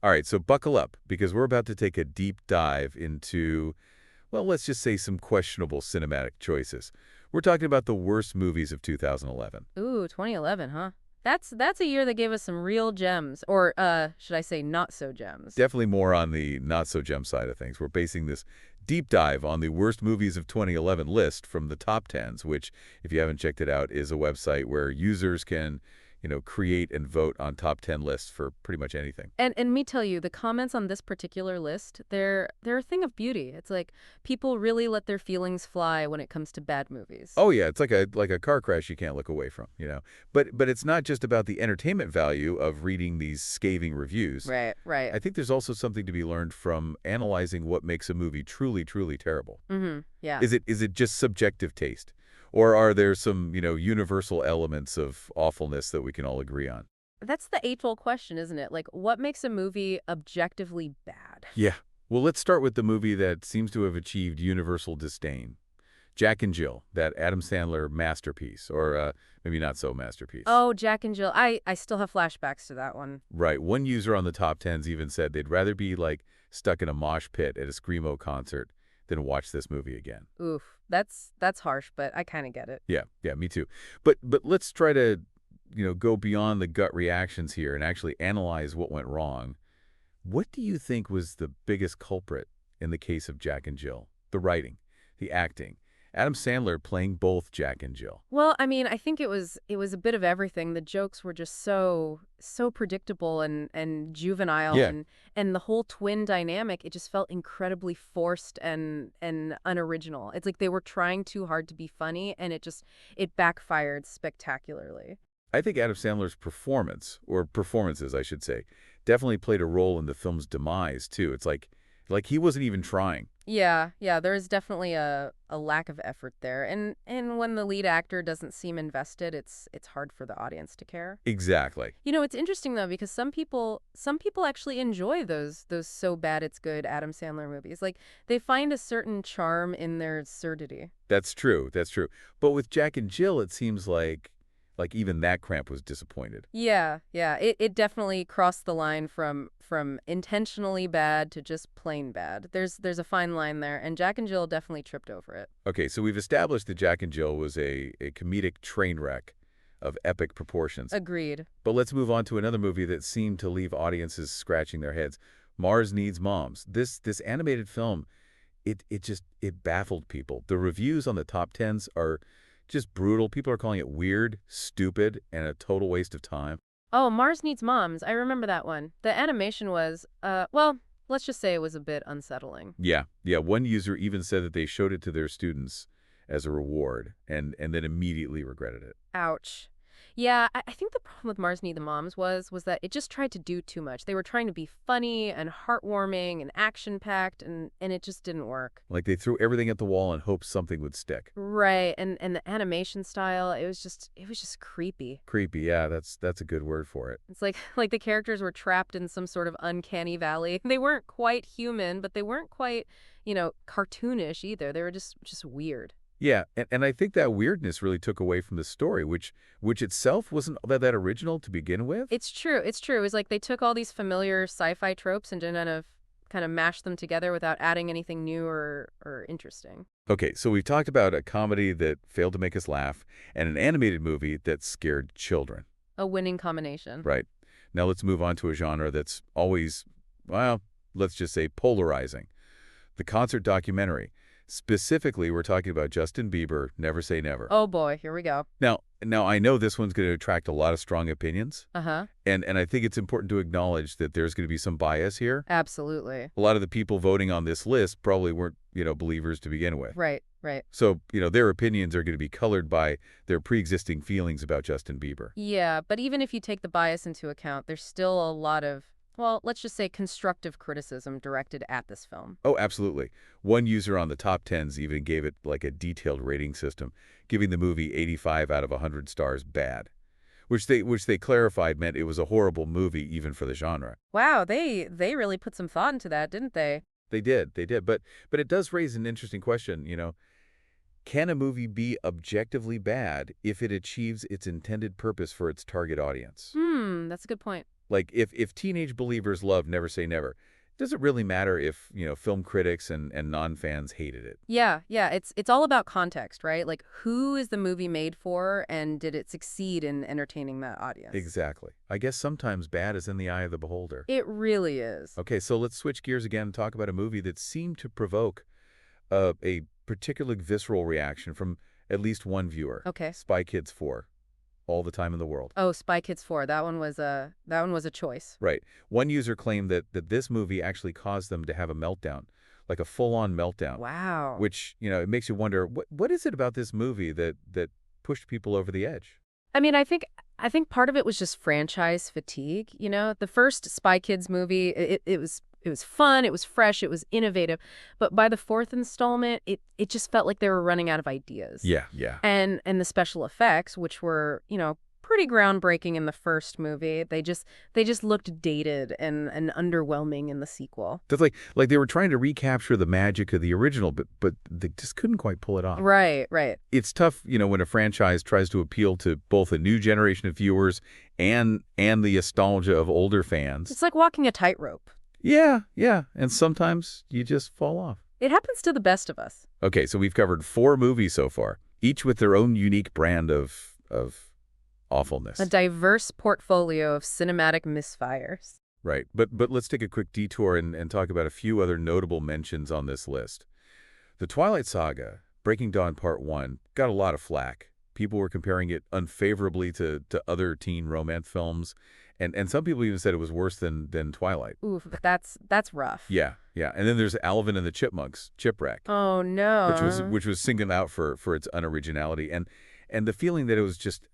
All right, so buckle up, because we're about to take a deep dive into, well, let's just say some questionable cinematic choices. We're talking about the worst movies of 2011. Ooh, 2011, huh? That's a year that gave us some real gems, or should I say not so gems. Definitely more on the not-so-gem side of things. We're basing this deep dive on the worst movies of 2011 list from the top tens, which, if you haven't checked it out, is a website where users can, create and vote on top 10 lists for pretty much anything. And me tell you, the comments on this particular list, they're a thing of beauty. It's like people really let their feelings fly when it comes to bad movies. Oh yeah, it's like a car crash you can't look away from. But it's not just about the entertainment value of reading these scathing reviews. Right, right. I think there's also something to be learned from analyzing what makes a movie truly, truly terrible. Yeah. Is it just subjective taste? Or are there some, universal elements of awfulness that we can all agree on? That's the age-old question, isn't it? Like, what makes a movie objectively bad? Yeah. Well, let's start with the movie that seems to have achieved universal disdain. Jack and Jill, that Adam Sandler masterpiece, or maybe not so masterpiece. Oh, Jack and Jill. I still have flashbacks to that one. Right. One user on the top tens even said they'd rather be like stuck in a mosh pit at a Screamo concert than watch this movie again. Oof. That's harsh, but I kind of get it. Yeah, yeah, me too. But let's try to, go beyond the gut reactions here and actually analyze what went wrong. What do you think was the biggest culprit in the case of Jack and Jill? The writing, the acting, Adam Sandler playing both Jack and Jill. Well, I mean, I think it was a bit of everything. The jokes were just so predictable and juvenile, Yeah, and the whole twin dynamic, it just felt incredibly forced and unoriginal. It's like they were trying too hard to be funny, and it backfired spectacularly. I think Adam Sandler's performance, or performances, I should say, definitely played a role in the film's demise too. It's like he wasn't even trying. Yeah, yeah, there is definitely a lack of effort there. And when the lead actor doesn't seem invested, it's hard for the audience to care. Exactly. It's interesting though because some people actually enjoy those so bad it's good Adam Sandler movies. Like they find a certain charm in their absurdity. That's true. That's true. But with Jack and Jill, it seems like even that cramp was disappointed. Yeah, yeah, it definitely crossed the line from intentionally bad to just plain bad. There's a fine line there, and Jack and Jill definitely tripped over it. Okay, so we've established that Jack and Jill was a comedic train wreck of epic proportions. Agreed. But let's move on to another movie that seemed to leave audiences scratching their heads. Mars Needs Moms. This animated film, it baffled people. The reviews on the top tens are just brutal. People are calling it weird, stupid, and a total waste of time. Oh, Mars Needs Moms. I remember that one. The animation was, well, let's just say it was a bit unsettling. Yeah, yeah. One user even said that they showed it to their students as a reward and then immediately regretted it. Ouch. Yeah, I think the problem with Mars Need the Moms was that it just tried to do too much. They were trying to be funny and heartwarming and action-packed, and it just didn't work. Like they threw everything at the wall and hoped something would stick. Right, and the animation style, it was just creepy. Creepy, yeah, that's a good word for it. It's like like the characters were trapped in some sort of uncanny valley. They weren't quite human, but they weren't quite, cartoonish either. They were just weird. Yeah, and I think that weirdness really took away from the story, which itself wasn't that original to begin with. It's true. It's true. It's like they took all these familiar sci-fi tropes and just kind of mashed them together without adding anything new or interesting. Okay, so we've talked about a comedy that failed to make us laugh and an animated movie that scared children, A winning combination. right? Now let's move on to a genre that's always, well, let's just say polarizing. The concert documentary. Specifically, we're talking about Justin Bieber, Never Say Never. Oh boy, here we go. Now I know this one's going to attract a lot of strong opinions, Uh-huh. and I think it's important to acknowledge that there's going to be some bias here. Absolutely. A lot of the people voting on this list probably weren't, believers to begin with. Right, right. So, their opinions are going to be colored by their pre-existing feelings about Justin Bieber. Yeah, but even if you take the bias into account, there's still a lot of, well, let's just say constructive criticism directed at this film. Oh, absolutely. One user on the top tens even gave it like a detailed rating system, giving the movie 85 out of 100 stars bad, which they clarified meant it was a horrible movie even for the genre. Wow, they really put some thought into that, didn't they? They did. But it does raise an interesting question. Can a movie be objectively bad if it achieves its intended purpose for its target audience? That's a good point. Like, if teenage believers love Never Say Never, does it really matter if, film critics and non-fans hated it? Yeah, yeah, it's all about context, right? Like, who is the movie made for, and did it succeed in entertaining that audience? Exactly. I guess sometimes bad is in the eye of the beholder. It really is. Okay, so let's switch gears again and talk about a movie that seemed to provoke a particularly visceral reaction from at least one viewer. Okay. Spy Kids 4, All the Time in the World. Oh, Spy Kids 4. That one was a choice. Right. One user claimed that this movie actually caused them to have a meltdown, like a full-on meltdown, Wow. which, it makes you wonder, what is it about this movie that pushed people over the edge? I mean, I think part of it was just franchise fatigue, The first Spy Kids movie, it was fun, it was fresh, it was innovative, but by the fourth installment, it just felt like they were running out of ideas. Yeah, yeah. And the special effects, which were, pretty groundbreaking in the first movie, they just looked dated and underwhelming in the sequel. That's like they were trying to recapture the magic of the original, but they just couldn't quite pull it off. Right, right. It's tough, when a franchise tries to appeal to both a new generation of viewers and the nostalgia of older fans. It's like walking a tightrope. Yeah, yeah, and sometimes you just fall off. It happens to the best of us. Okay, so we've covered 4 movies so far, each with their own unique brand of awfulness. A diverse portfolio of cinematic misfires. Right, but let's take a quick detour and talk about a few other notable mentions on this list. The Twilight Saga, Breaking Dawn Part 1, got a lot of flack. People were comparing it unfavorably to other teen romance films, and some people even said it was worse than Twilight. Oof, that's rough. Yeah, yeah. And then there's Alvin and the Chipmunks, Chipwreck, Oh no. which was singled out for its unoriginality and the feeling that it was just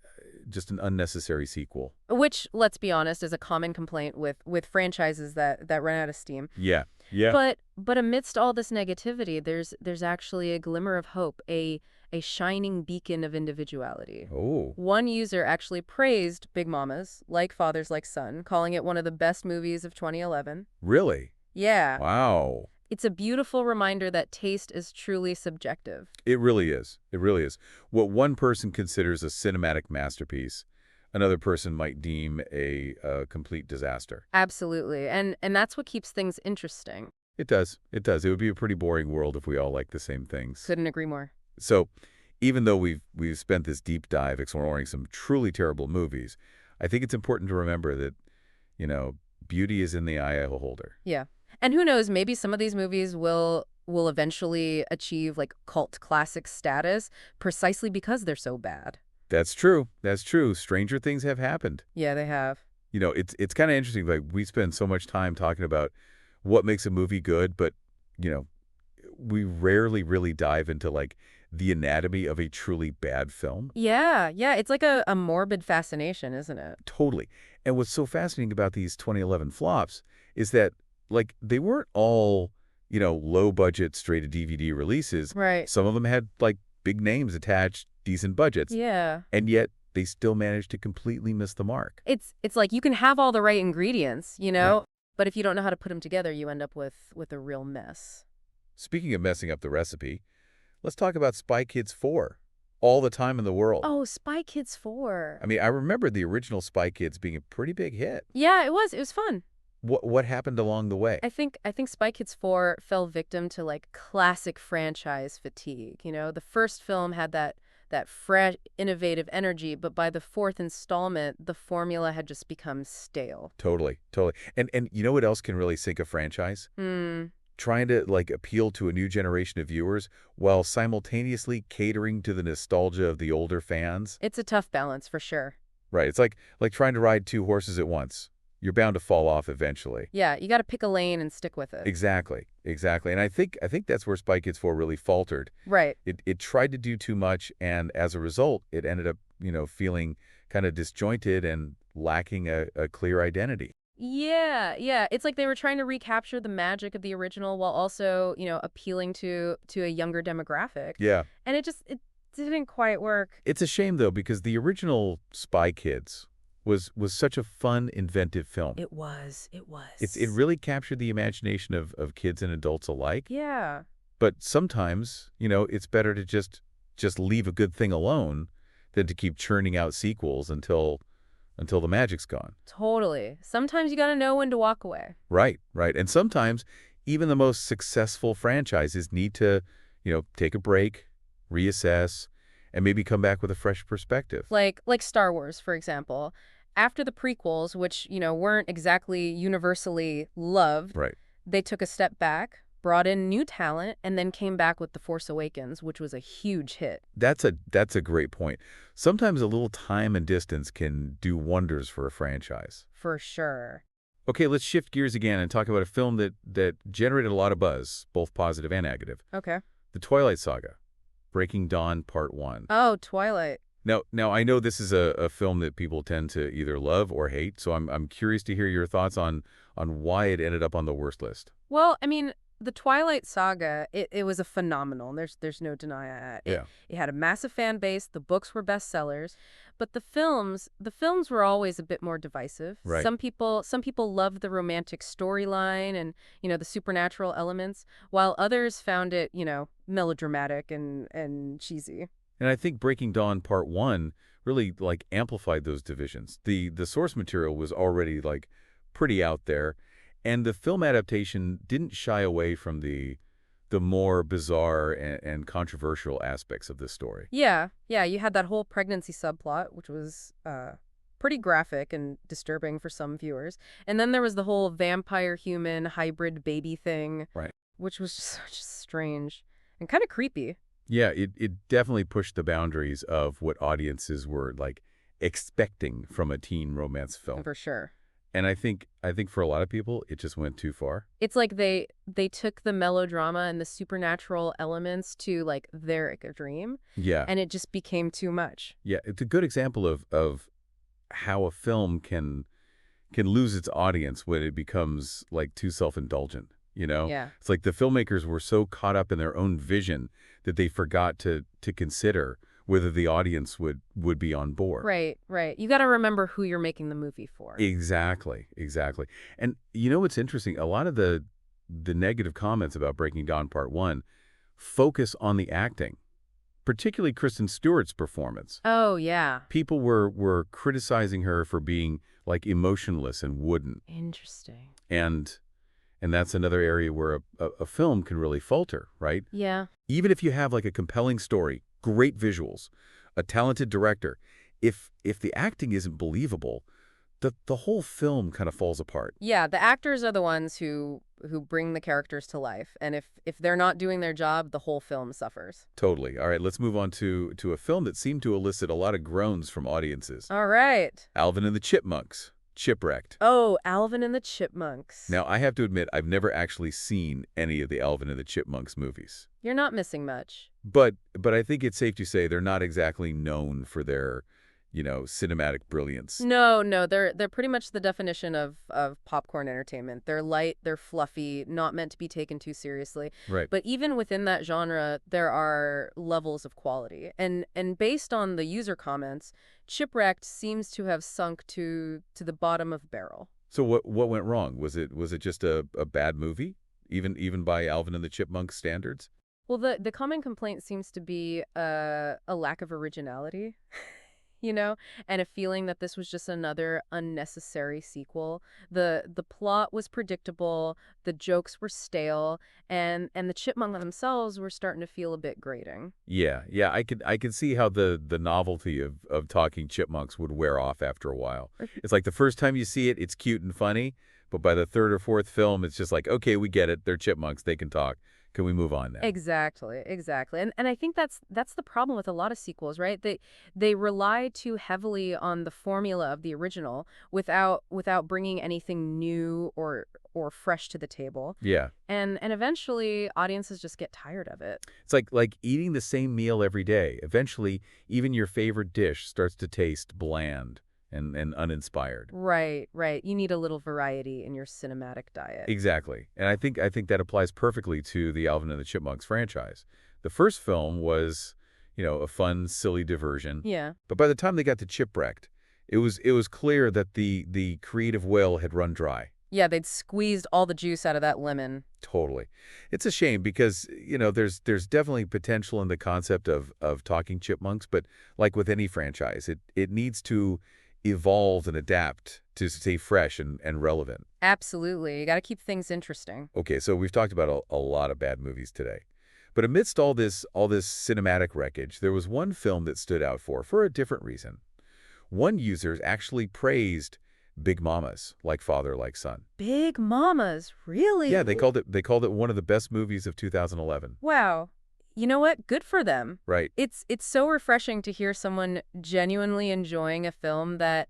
an unnecessary sequel. Which, let's be honest, is a common complaint with franchises that run out of steam. Yeah, yeah. But amidst all this negativity, there's actually a glimmer of hope, a shining beacon of individuality. Oh, One user actually praised Big Mamas, Like Fathers Like Son, calling it one of the best movies of 2011. really? Yeah. Wow. It's a beautiful reminder that taste is truly subjective. It really is. It really is. What one person considers a cinematic masterpiece, another person might deem a complete disaster. Absolutely. And that's what keeps things interesting. It does. It does. It would be a pretty boring world if we all liked the same things. Couldn't agree more. So, even though we've spent this deep dive exploring some truly terrible movies, I think it's important to remember that, beauty is in the eye of a beholder. Yeah. And who knows, maybe some of these movies will eventually achieve like cult classic status precisely because they're so bad. That's true. That's true. Stranger things have happened. Yeah, they have. It's kind of interesting. Like, we spend so much time talking about what makes a movie good, but, we rarely really dive into, like, the anatomy of a truly bad film. Yeah, yeah. It's like a morbid fascination, isn't it? Totally. And what's so fascinating about these 2011 flops is that, like, they weren't all, low-budget straight-to-DVD releases. Right. Some of them had, like, big names attached, decent budgets. Yeah. And yet they still managed to completely miss the mark. It's like you can have all the right ingredients, Right. but if you don't know how to put them together, you end up with a real mess. Speaking of messing up the recipe, let's talk about Spy Kids 4, All the Time in the World. Oh, Spy Kids 4. I mean, I remember the original Spy Kids being a pretty big hit. Yeah, it was. It was fun. What happened along the way? I think Spy Kids 4 fell victim to like classic franchise fatigue. The first film had that fresh, innovative energy, but by the fourth installment, the formula had just become stale. Totally, totally. And you know what else can really sink a franchise? Trying to, like, appeal to a new generation of viewers while simultaneously catering to the nostalgia of the older fans. It's a tough balance for sure. Right. It's like trying to ride 2 horses at once. You're bound to fall off eventually. Yeah, you got to pick a lane and stick with it. Exactly. Exactly. And I think that's where Spy Kids 4 really faltered. Right. It tried to do too much, and as a result, it ended up, feeling kind of disjointed and lacking a clear identity. Yeah, yeah. It's like they were trying to recapture the magic of the original while also, appealing to a younger demographic. Yeah. And it didn't quite work. It's a shame, though, because the original Spy Kids was such a fun, inventive film. It was. It was. It really captured the imagination of kids and adults alike. Yeah. But sometimes, it's better to just leave a good thing alone than to keep churning out sequels until until the magic's gone. Totally. Sometimes you gotta know when to walk away. Right, right. And sometimes even the most successful franchises need to, take a break, reassess, and maybe come back with a fresh perspective. Like Star Wars, for example. After the prequels, which, weren't exactly universally loved, Right. they took a step back, brought in new talent, and then came back with The Force Awakens, which was a huge hit. That's a great point. Sometimes a little time and distance can do wonders for a franchise. For sure. Okay, let's shift gears again and talk about a film that generated a lot of buzz, both positive and negative. Okay. The Twilight Saga, Breaking Dawn Part 1. Oh, Twilight. Now I know this is a film that people tend to either love or hate, so I'm curious to hear your thoughts on why it ended up on the worst list. Well, I mean, the Twilight Saga, it was a phenomenal. There's no denying that. Yeah. It had a massive fan base. The books were bestsellers, but the films were always a bit more divisive. Right. Some people loved the romantic storyline and, the supernatural elements, while others found it, melodramatic and cheesy. And I think Breaking Dawn Part 1 really amplified those divisions. The source material was already pretty out there, and the film adaptation didn't shy away from the more bizarre and controversial aspects of this story. Yeah, you had that whole pregnancy subplot, which was pretty graphic and disturbing for some viewers. And then there was the whole vampire-human hybrid baby thing, Right. which was just strange and kind of creepy. Yeah, it definitely pushed the boundaries of what audiences were expecting from a teen romance film. For sure. And I think for a lot of people, it just went too far. It's like they took the melodrama and the supernatural elements to their extreme, Yeah. and it just became too much. Yeah, it's a good example of how a film can lose its audience when it becomes too self-indulgent, Yeah. It's like the filmmakers were so caught up in their own vision that they forgot to consider whether the audience would be on board. Right. You got to remember who you're making the movie for. Exactly. And what's interesting? A lot of the negative comments about Breaking Dawn Part 1 focus on the acting, particularly Kristen Stewart's performance. Oh, yeah. People were criticizing her for being emotionless and wooden. Interesting. And that's another area where a film can really falter, right? Yeah. Even if you have a compelling story, great visuals, a talented director, if the acting isn't believable, the whole film kind of falls apart. Yeah, the actors are the ones who bring the characters to life, and if they're not doing their job, the whole film suffers. Totally. All right, let's move on to a film that seemed to elicit a lot of groans from audiences. All right. Alvin and the Chipmunks, Chipwrecked. Oh, Alvin and the Chipmunks. Now, I have to admit, I've never actually seen any of the Alvin and the Chipmunks movies. You're not missing much. But I think it's safe to say they're not exactly known for their, cinematic brilliance. No, they're pretty much the definition of popcorn entertainment. They're light, they're fluffy, not meant to be taken too seriously. Right. But even within that genre, there are levels of quality. And based on the user comments, Chipwrecked seems to have sunk to the bottom of the barrel. So what went wrong? Was it just a bad movie, even by Alvin and the Chipmunks standards? Well, the common complaint seems to be a lack of originality. And a feeling that this was just another unnecessary sequel. The plot was predictable, the jokes were stale, and the chipmunks themselves were starting to feel a bit grating. Yeah, I could see how the novelty of talking chipmunks would wear off after a while. It's like the first time you see it, it's cute and funny, but by the third or fourth film, it's just okay, we get it. They're chipmunks, they can talk. Can we move on now? Exactly. And I think that's the problem with a lot of sequels, right? They rely too heavily on the formula of the original without bringing anything new or fresh to the table. Yeah. And eventually audiences just get tired of it. It's like eating the same meal every day. Eventually, even your favorite dish starts to taste bland and uninspired. Right. You need a little variety in your cinematic diet. Exactly. And I think that applies perfectly to the Alvin and the Chipmunks franchise. The first film was, a fun, silly diversion. Yeah. But by the time they got to Chipwrecked, it was clear that the creative well had run dry. Yeah, they'd squeezed all the juice out of that lemon. Totally. It's a shame because, there's definitely potential in the concept of talking chipmunks, but like with any franchise, it needs to evolve and adapt to stay fresh and relevant. Absolutely. You got to keep things interesting. Okay, so we've talked about a lot of bad movies today. But amidst all this cinematic wreckage, there was one film that stood out for a different reason. One user actually praised Big Mamas, Like Father, Like Son. Big Mamas, really? Yeah, they called it one of the best movies of 2011. Wow. You know what? Good for them. Right. It's so refreshing to hear someone genuinely enjoying a film that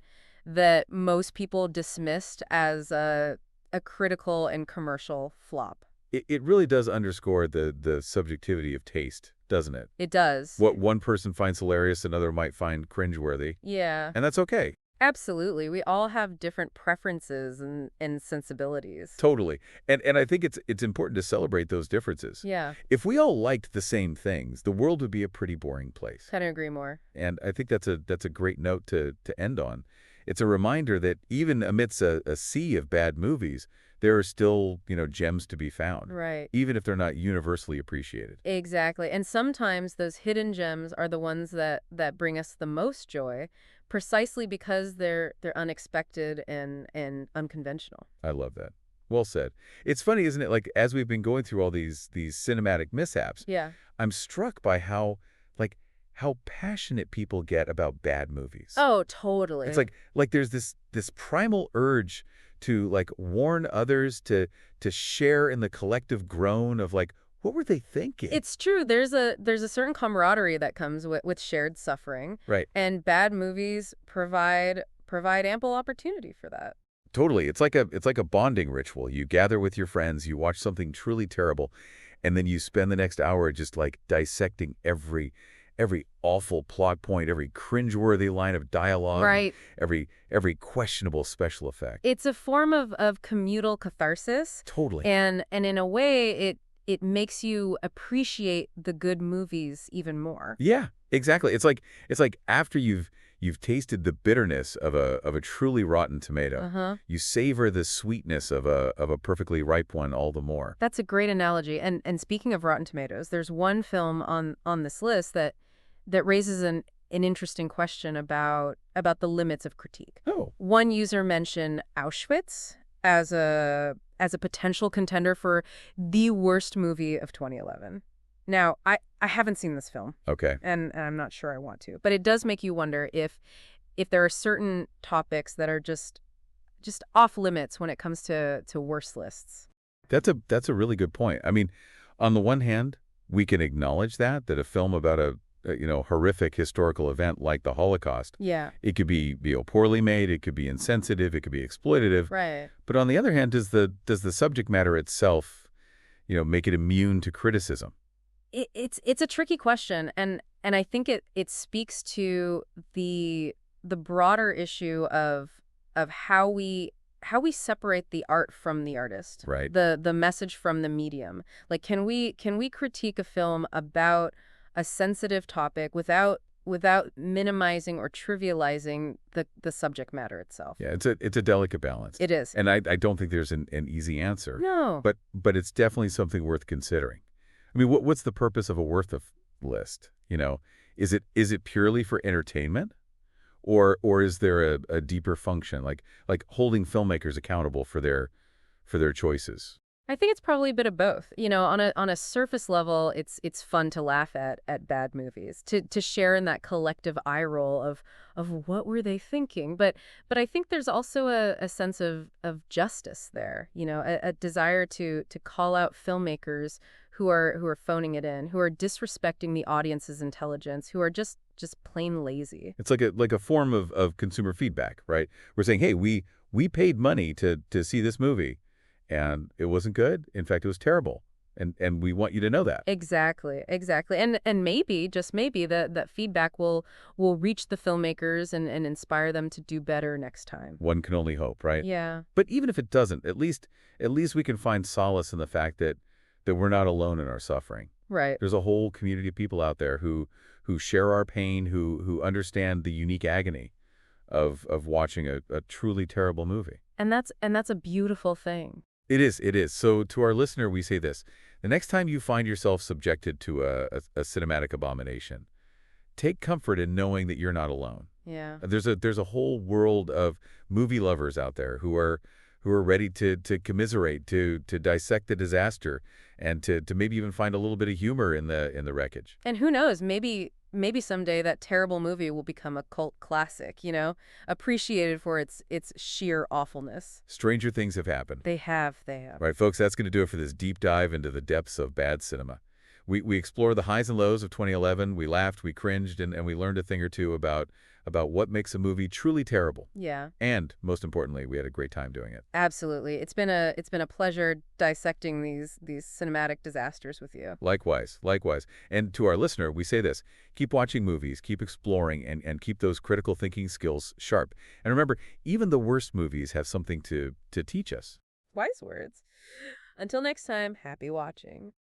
most people dismissed as a critical and commercial flop. It really does underscore the subjectivity of taste, doesn't it? It does. What one person finds hilarious, another might find cringeworthy. Yeah, And that's okay. absolutely. We all have different preferences and sensibilities. Totally. And I think it's important to celebrate those differences. Yeah, If we all liked the same things, the world would be a pretty boring place. couldn't agree more. And I think that's a great note to end on. It's a reminder that even amidst a sea of bad movies, there are still, gems to be found, Right. even if they're not universally appreciated. Exactly. And sometimes those hidden gems are the ones that bring us the most joy, precisely because they're unexpected and unconventional. I love that. Well said. It's funny, isn't it? Like, as we've been going through all these cinematic mishaps, Yeah. I'm struck by how passionate people get about bad movies. Oh, totally. It's like there's this primal urge to warn others, to share in the collective groan of what were they thinking? It's true. There's a certain camaraderie that comes with shared suffering, Right. and bad movies provide ample opportunity for that. Totally. It's like a bonding ritual. You gather with your friends, you watch something truly terrible, and then you spend the next hour just dissecting every awful plot point, every cringeworthy line of dialogue, Right. every questionable special effect. It's a form of communal catharsis, Totally. and in a way, it makes you appreciate the good movies even more. Yeah, exactly. It's like after you've tasted the bitterness of a truly rotten tomato, Uh-huh. you savor the sweetness of a perfectly ripe one all the more. That's a great analogy. And speaking of Rotten Tomatoes, there's one film on this list that raises an interesting question about the limits of critique. Oh, One user mentioned Auschwitz as a potential contender for the worst movie of 2011. Now, I haven't seen this film, okay. and I'm not sure I want to, but it does make you wonder if there are certain topics that are just off limits when it comes to worst lists. That's a really good point. I mean, on the one hand, we can acknowledge that a film about a horrific historical event like the Holocaust, Yeah, it could be poorly made, it could be insensitive, it could be exploitative. right. But on the other hand, does the subject matter itself, make it immune to criticism? It's a tricky question, and I think it speaks to the broader issue of how we separate the art from the artist, Right. the message from the medium. Like, can we critique a film about a sensitive topic without minimizing or trivializing the subject matter itself? Yeah, it's a delicate balance. It is. And I don't think there's an easy answer. No. But it's definitely something worth considering. I mean, what's the purpose of a worth of list? Is it purely for entertainment? Or is there a deeper function, like holding filmmakers accountable for their choices? I think it's probably a bit of both. On a surface level, it's fun to laugh at bad movies, to share in that collective eye roll of what were they thinking. But I think there's also a sense of justice there. A desire to call out filmmakers who are phoning it in, who are disrespecting the audience's intelligence, who are just plain lazy. It's like a form of consumer feedback, right? We're saying, hey, we paid money to see this movie, and it wasn't good. In fact, it was terrible. And we want you to know that. Exactly. And maybe, just maybe, that feedback will reach the filmmakers and inspire them to do better next time. One can only hope, right? Yeah. But even if it doesn't, at least we can find solace in the fact that we're not alone in our suffering. Right. There's a whole community of people out there who share our pain, who understand the unique agony of watching a truly terrible movie. And that's a beautiful thing. It is. So to our listener, we say this. The next time you find yourself subjected to a cinematic abomination, take comfort in knowing that you're not alone. Yeah. There's a whole world of movie lovers out there who are ready to commiserate, to dissect the disaster, and to maybe even find a little bit of humor in the wreckage. And who knows, maybe someday that terrible movie will become a cult classic, appreciated for its sheer awfulness. Stranger things have happened. They have, they have. All right, folks, that's going to do it for this deep dive into the depths of bad cinema. We explored the highs and lows of 2011. We laughed, we cringed, and we learned a thing or two about what makes a movie truly terrible. Yeah, And most importantly, we had a great time doing it. absolutely. It's been a pleasure dissecting these cinematic disasters with you. Likewise, likewise. And to our listener, we say this: keep watching movies, keep exploring, and keep those critical thinking skills sharp. And remember, even the worst movies have something to teach us. Wise words. Until next time, happy watching.